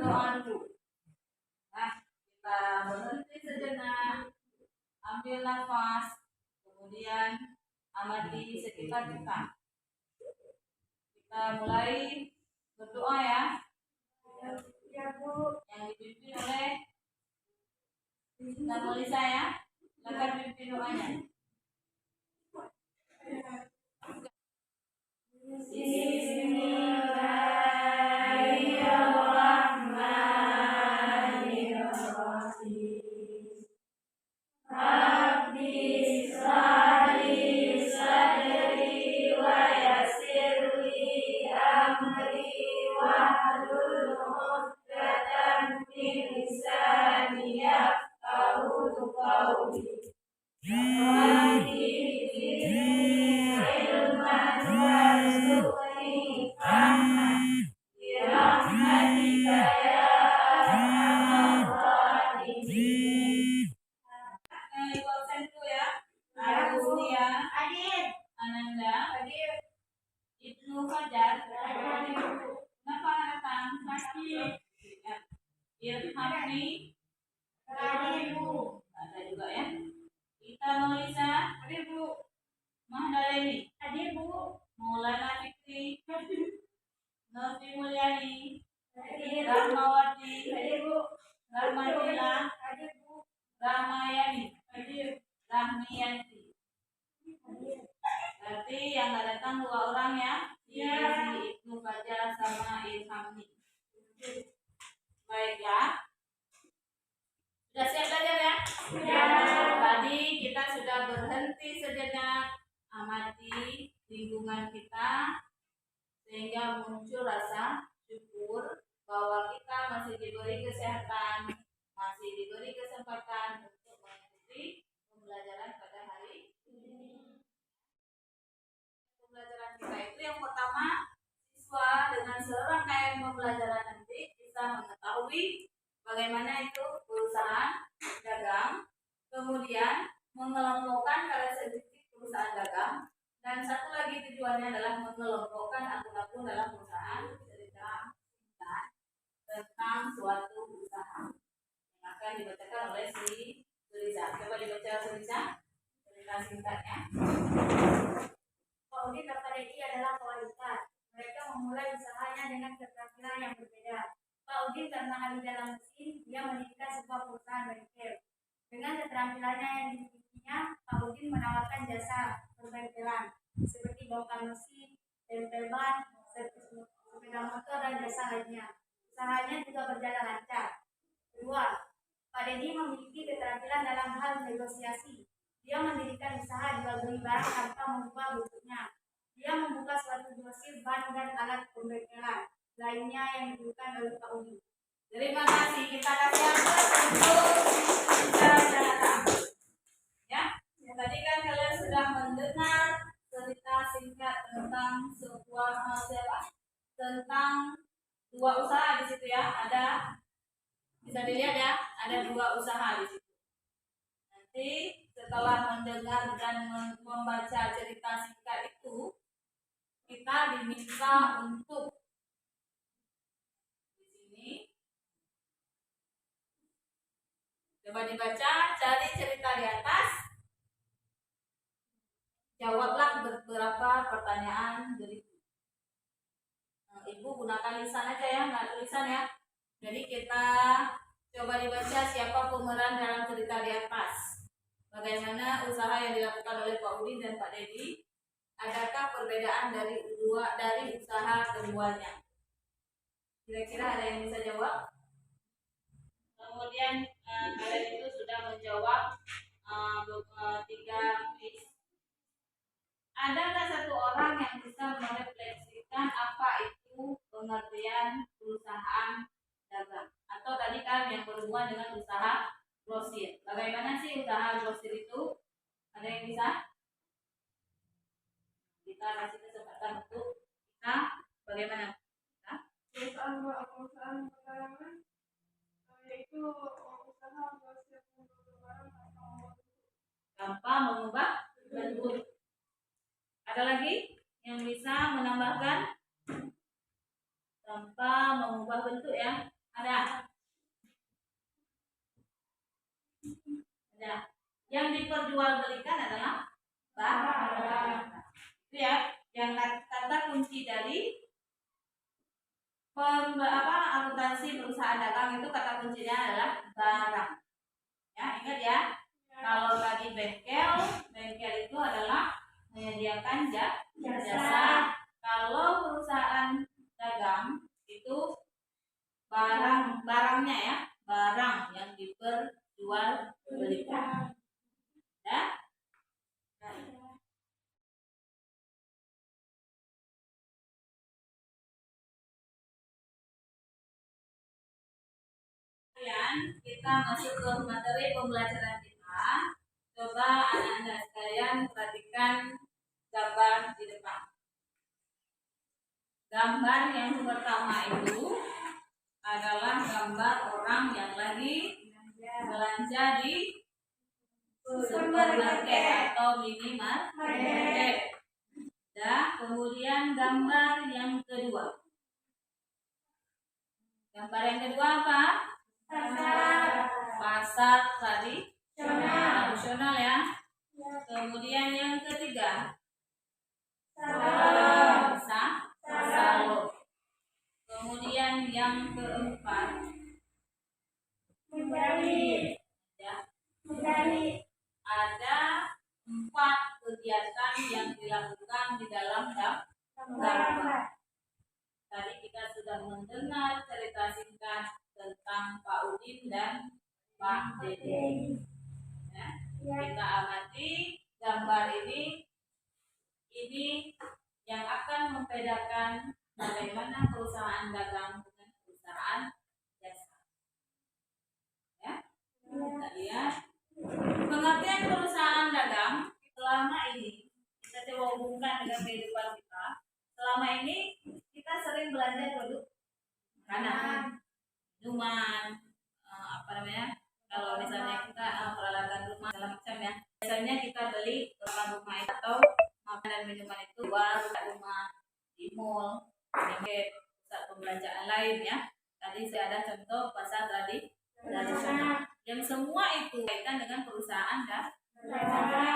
berdoa dulu. Nah, kita berhenti sejenak, ambil nafas, kemudian amati sekitar kita. Kita mulai berdoa ya. Ya Bu, yang dipimpin oleh Melisa ya. Silakan pimpin doanya. Ada juga ya. Kita Melisa, ada Bu. Mahdaleni, ada Bu. Maulana Fikri, Novi Mulyani, Rahmawati, ada Bu. Rahmatila, ada Bu. Rahmayani, ada Rahmiyanti. Berarti yang nggak datang 2 orang ya. Iya. Ibnu Fajar sama Ilhamni. Baiklah. Sudah siap belajar ya? Ya. Tadi kita sudah berhenti sejenak, amati lingkungan kita sehingga muncul rasa syukur bahwa kita masih diberi kesehatan, masih diberi kesempatan untuk mengikuti pembelajaran pada hari ini. Pembelajaran kita itu yang pertama, siswa dengan serangkaian pembelajaran nanti bisa mengetahui bagaimana itu perusahaan dagang, kemudian mengelompokkan karakteristik perusahaan dagang, dan satu lagi tujuannya adalah mengelompokkan akun-akun dalam perusahaan cerita tentang suatu usaha yang akan dibacakan oleh si Suliza. Coba dibaca Suliza cerita singkatnya. Audit KPDI adalah kualitas. Mereka memulai usahanya dengan keterampilan yang berbeda. Pak Udin karena ahli dalam mesin, dia mendirikan sebuah perusahaan bengkel. Dengan keterampilannya yang dimilikinya, Pak Udin menawarkan jasa perbengkelan seperti bongkar mesin, tempel ban, sepeda motor dan jasa lainnya. Usahanya juga berjalan lancar. Kedua, Pak Dedi memiliki keterampilan dalam hal negosiasi. Dia mendirikan usaha jual beli barang tanpa mengubah bentuknya. Dia membuka suatu grosir ban dan alat pembengkelan lainnya yang dibutuhkan oleh Pak Udi. Terima kasih. Kita kasih aplaus untuk bicara-bicara. Ya, tadi kan kalian sudah mendengar cerita singkat tentang tentang 2 usaha di situ ya. Ada, bisa dilihat ya, ada 2 usaha di situ. Nanti setelah mendengar dan membaca cerita singkat itu, kita diminta untuk coba dibaca, cari cerita di atas, jawablah beberapa pertanyaan berikut. Ibu gunakan lisan aja ya, nggak tulisan ya. Jadi kita coba dibaca siapa pemeran dalam cerita di atas. Bagaimana usaha yang dilakukan oleh Pak Udin dan Pak Dedi? Adakah perbedaan dari usaha keduanya? Kira-kira ada yang bisa jawab? Kemudian kalian itu sudah menjawab 3 list. Adakah satu orang yang bisa merefleksikan apa itu pengertian perusahaan dagang? Atau tadi kan yang berhubungan dengan usaha grosir. Bagaimana sih usaha grosir itu? Ada yang bisa? Kita kasih kesempatan untuk kita bagaimana? Perusahaan pekarangan yaitu usaha grosir barang tanpa mengubah bentuk. Ada lagi yang bisa menambahkan tanpa mengubah bentuk ya? Ada. Ada. Yang diperjualbelikan adalah barang. Itu ya, yang kata kunci dari akuntansi perusahaan dagang itu kata kuncinya adalah barang. Ya, ingat ya. Kalau tadi bengkel itu adalah menyediakan jasa. Kalau perusahaan dagang itu barangnya ya, barang yang diperjualbelikan. Ya. Kemudian kita masuk ke materi pembelajaran kita. Coba anak-anak sekalian perhatikan gambar di depan. Gambar yang pertama itu adalah gambar orang yang lagi belanja di supermarket atau minimarket. Dan kemudian gambar yang kedua. Gambar yang kedua apa? Pasar tradisional ya. Kemudian yang ketiga. Salon. Kemudian yang keempat. Ya. Ada 4 kegiatan yang dilakukan di dalam gambar. Tadi kita sudah mendengar cerita singkat tentang Pak Udin dan Pak Dede. Ya. Kita amati gambar ini yang akan membedakan bagaimana perusahaan dagang dengan perusahaan jasa. Ya. Kita lihat pengertian perusahaan dagang selama ini kita coba hubungkan dengan kehidupan kita. Selama ini kita sering belanja produk makanan, minuman, kalau misalnya kita peralatan rumah segala macam ya. Biasanya kita beli peralatan rumah atau makanan minuman itu di rumah, di mall, di pusat pembelanjaan lain ya. Tadi saya ada contoh pasar tradisional. Yang semua itu kaitan dengan perusahaan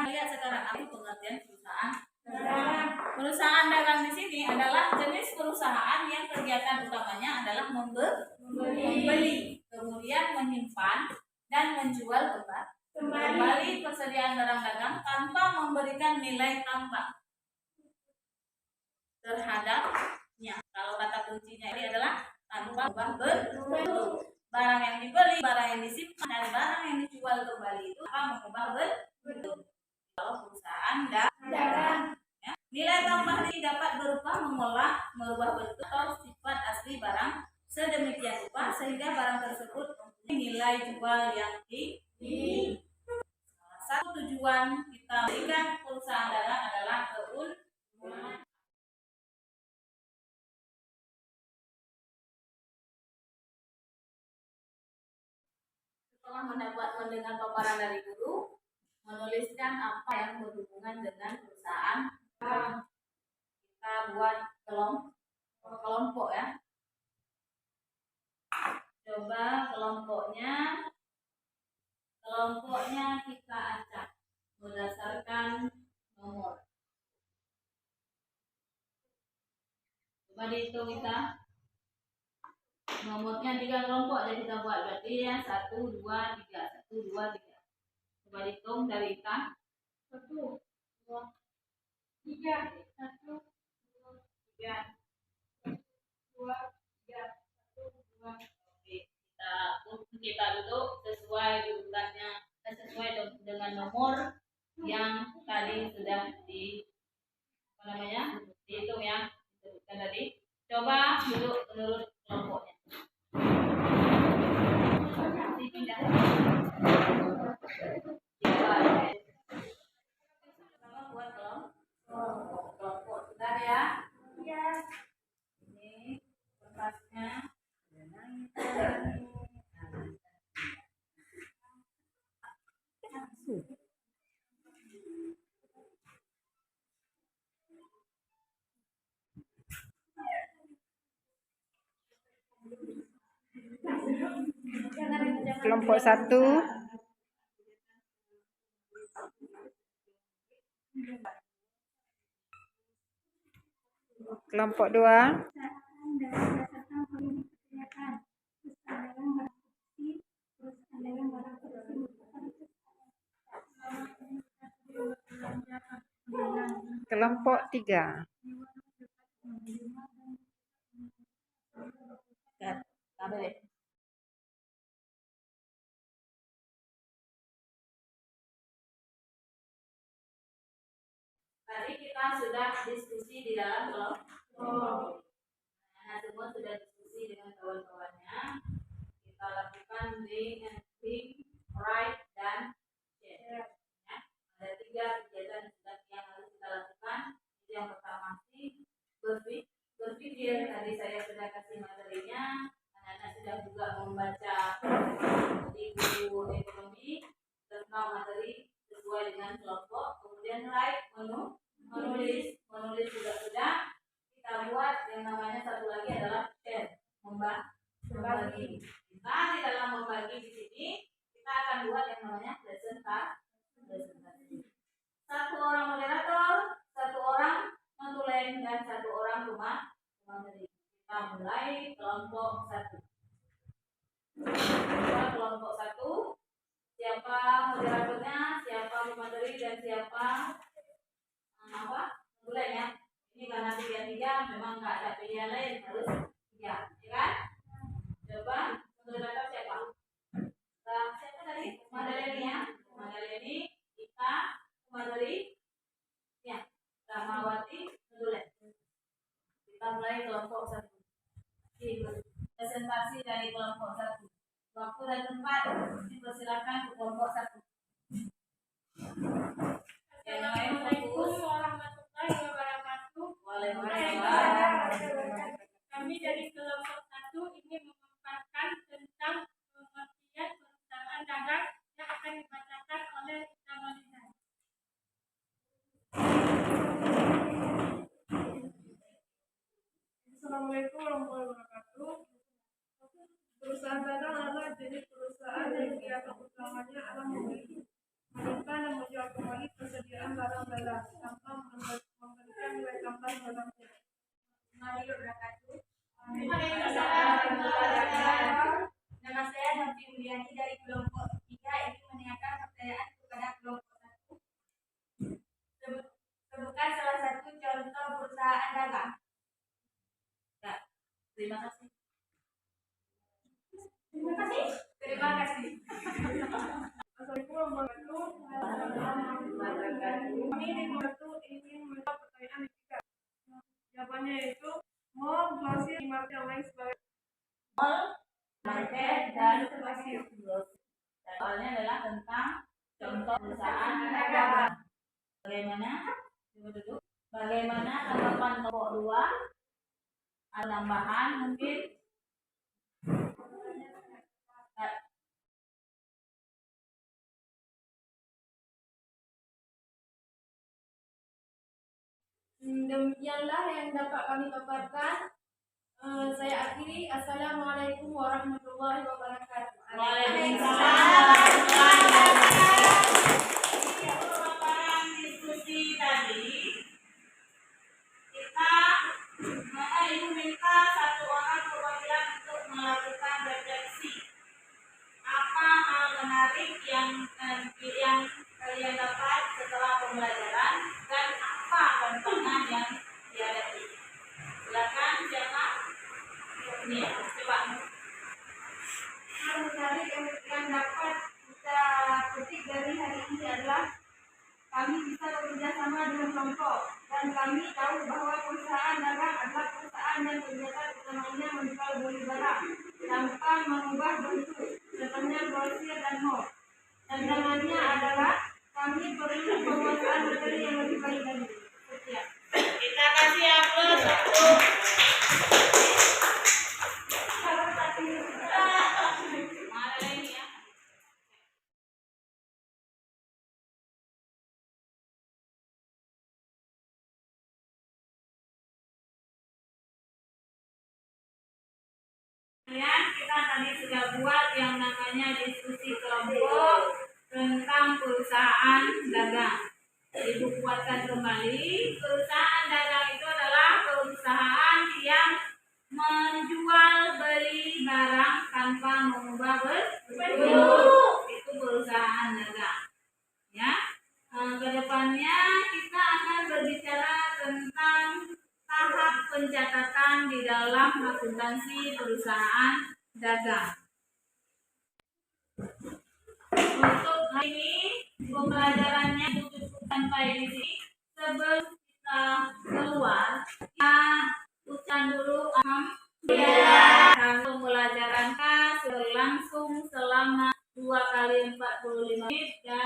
lihat sekarang apa pengertian perusahaan. Perusahaan dagang di sini adalah jenis perusahaan yang kegiatan utamanya adalah membeli, kemudian menyimpan dan menjual kembali persediaan barang dagang tanpa memberikan nilai tambah terhadapnya. Kalau kata kuncinya ini adalah tanpa bentuk. Barang yang dibeli, barang yang disimpan, dan barang yang dijual kembali itu akan mengubah bentuk. Kalau perusahaan dagang, ya. Nilai tambah ini dapat berupa mengolah, merubah bentuk atau sifat asli barang sedemikian rupa sehingga barang tersebut mempunyai nilai jual yang tinggi. Salah satu tujuan kita berikan perusahaan dagang adalah keuntungan. Setelah mendengar paparan dari guru, menuliskan apa yang berhubungan dengan perusahaan. Kita buat kelompok ya. Coba kelompoknya kita acak berdasarkan nomor. Coba dihitung kita. Nomornya 3 kelompok, jadi kita buat berarti ya 1, 2, 3, 1, 2, 3. Coba dihitung dari kita. 1, 2, 3, 1, 2, 3, 2, 3, 1, 2. Oke, kita duduk sesuai urutannya, sesuai dengan nomor yang tadi sudah dihitung ya, disebutkan tadi. Coba duduk menurut kelompoknya. Pertama buat kelompok sudah ya. Ini kertasnya. Kelompok 1. Kelompok 2. Kelompok 3. Tadi kita sudah diskusi di dalam kelompok. Nah, semua sudah diskusi dengan kawan-kawannya. Kita lakukan link, right, dan share. Ya. Ada 3 kegiatan yang harus kita lakukan. Yang pertama sih berpikir. Tadi saya sudah kasih materinya. Anak-anak sudah juga membaca di buku ekonomi tentang materi sesuai dengan kelompok. Kemudian right, menulis juga sudah. Kita buat yang namanya satu lagi adalah share, membagi. Kita di dalam membagi di sini kita akan buat yang namanya presentasi. 1 orang moderator, 1 orang notulen, dan 1 orang pemateri. Kita mulai kelompok 1. Kelompok 1. Siapa moderatornya, siapa pemateri, dan siapa notulen ya. Ini karena 3-3 memang nggak ada pilihan lain, harus 3, ya kan? Coba moderator siapa? Siapa tadi? Madaleni ya. Madaleni, kita, pemateri, ya, Ramawati, notulen. Kita mulai kelompok 1. Presentasi dari kelompok 1. Waktu dan tempat dipersilakan ke kelompok 1. Yang lain fokus. Warahmatullahi wabarakatuh. Waalaikumsalam. Kami dari kelompok 1 ingin memaparkan tentang pengertian perusahaan dagang yang akan dibacakan oleh Ita Malina. Assalamualaikum warahmatullahi wabarakatuh. Perusahaan dagang adalah jenis perusahaan yang kegiatan utamanya adalah membeli, menyimpan dan menjual kembali persediaan barang dagang tanpa memberikan nilai tambah dalamnya. Nama saya Novi Mulyani dari kelompok 3 ingin menanyakan pertanyaan kepada kelompok 1. Sebutkan salah satu contoh perusahaan dagang. Ya, terima kasih. Terima kasih. Assalamualaikum warahmatullahi wabarakatuh. Kami di kelompok 1 ingin menjawab pertanyaan ketiga. Jawabannya yaitu mall, grosir, minimarket, yang lain sebagainya. Mall, market, dan grosir. Soalnya adalah tentang contoh perusahaan dagang. Bagaimana? Bagaimana tanggapan kelompok 2? Ada tambahan mungkin? Demikianlah yang dapat kami paparkan. Saya akhiri. Assalamualaikum warahmatullahi wabarakatuh. Waalaikumsalam. Pemaparan diskusi tadi kita ibu minta 1 orang perwakilan untuk melakukan refleksi. Apa hal menarik yang kalian dapat setelah pembelajaran dan apa tantangan yang dihadapi? Silakan siapa? Ini coba. Hal menarik yang dapat kita petik dari hari ini adalah kami bisa bekerja sama dengan kelompok dan kami tahu bahwa perusahaan dagang adalah perusahaan yang kegiatan utamanya menjual beli barang tanpa mengubah bentuk, contohnya grosir dan mall. Tantangannya adalah kami perlu penguasaan materi yang lebih baik lagi. Sekian. Kita kasih aplaus untuk Madaleni ya. Kemudian kita kita tadi sudah buat yang namanya diskusi kelompok tentang perusahaan dagang. Ibu kuatkan kembali, perusahaan dagang itu adalah perusahaan yang menjual beli barang tanpa mengubah bentuk. Itu perusahaan dagang. Ya, kedepannya kita akan berbicara tentang tahap pencatatan di dalam akuntansi perusahaan dagang. Untuk hari ini pembelajarannya cukup sampai di sini. Sebelum kita keluar, kita ucapkan dulu alhamdulillah. Pembelajaran kita berlangsung selama 2 kali 45 menit dan